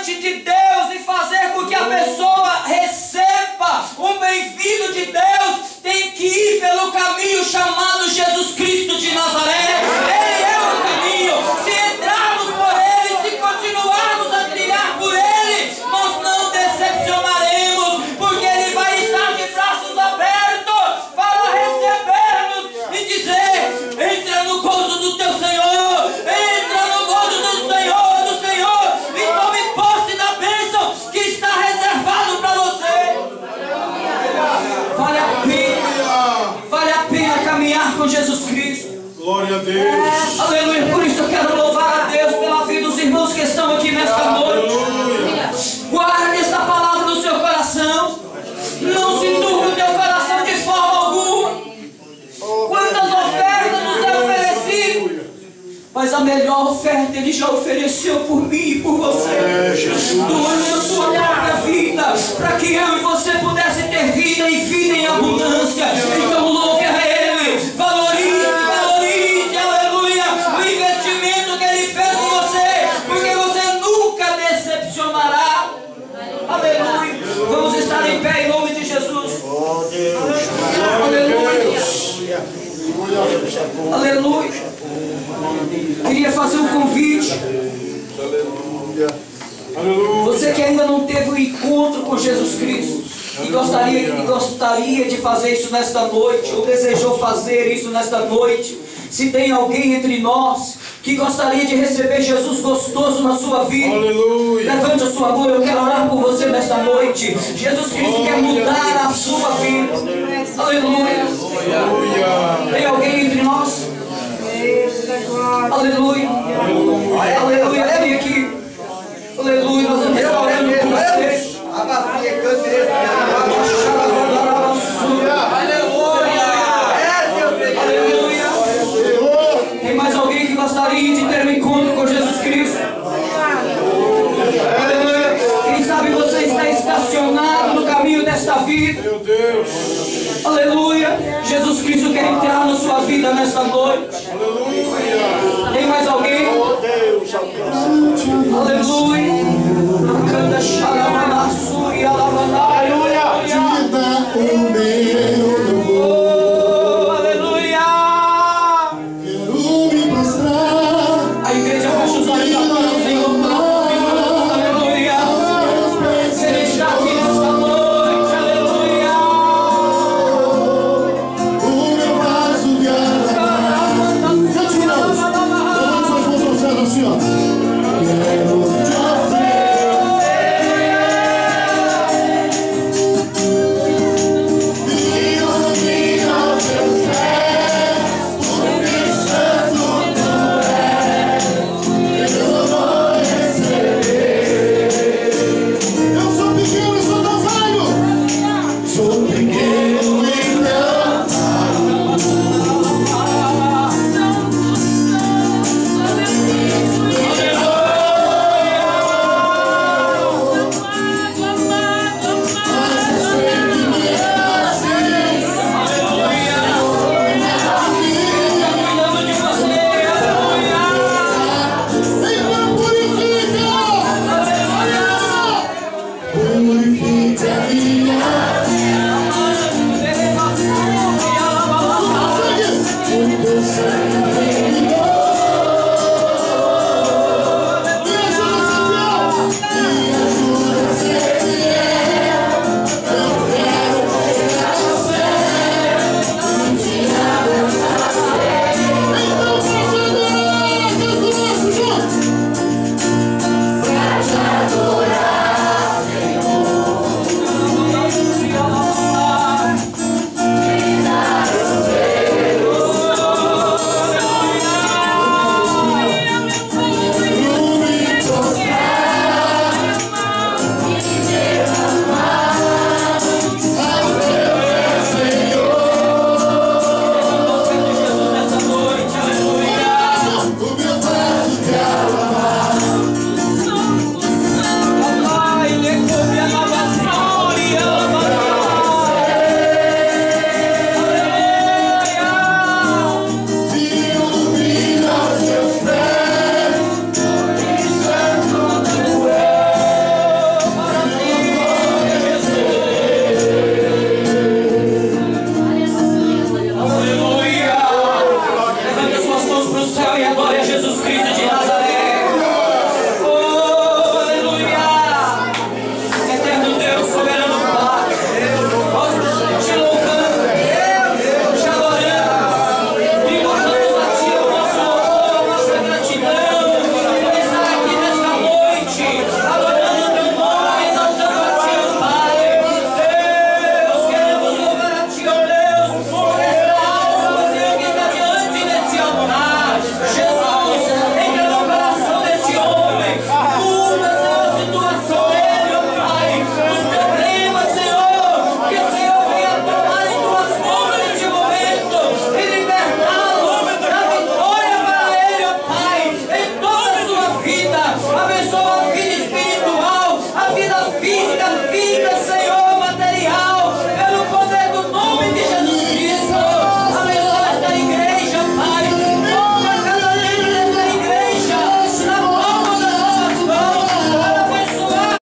diante de Deus e fazer com que a pessoa receba um bem-vindo de Deus, tem que ir pelo caminho chamado Jesus Cristo de Nazaré. Ele é o caminho. Se entrarmos por Ele, se continuarmos a trilhar por Ele, nós não decepcionaremos, porque Ele vai estar de braços abertos para receber-nos e dizer: entra no gozo do teu Senhor, entra no gozo do Senhor, e tome posse da bênção que está reservado para você. Vale a pena caminhar com Jesus Cristo. Glória a Deus. Aleluia. Por isso eu quero louvar a Deus pela vida dos irmãos que estão aqui nesta noite. Guarde esta palavra no seu coração. Não se turbe o teu coração de forma alguma. Quantas ofertas nos é oferecido, mas a melhor oferta Ele já ofereceu por mim e por você, doando a sua própria vida, para que eu e você pudesse ter vida e vida em abundância. Então louve a Ele, valorize, aleluia, o investimento que Ele fez em você, porque você nunca decepcionará. Aleluia. Vamos estar em pé em nome de Jesus. Aleluia. Aleluia. Queria fazer um convite. Você que ainda não teve um encontro com Jesus Cristo e gostaria de fazer isso nesta noite, ou desejou fazer isso nesta noite, se tem alguém entre nós que gostaria de receber Jesus gostoso na sua vida, levante a sua mão. Eu quero orar por você nesta noite. Jesus Cristo quer mudar a sua vida. Aleluia. Tem alguém entre nós? Aleluia. Aleluia. Vem aqui.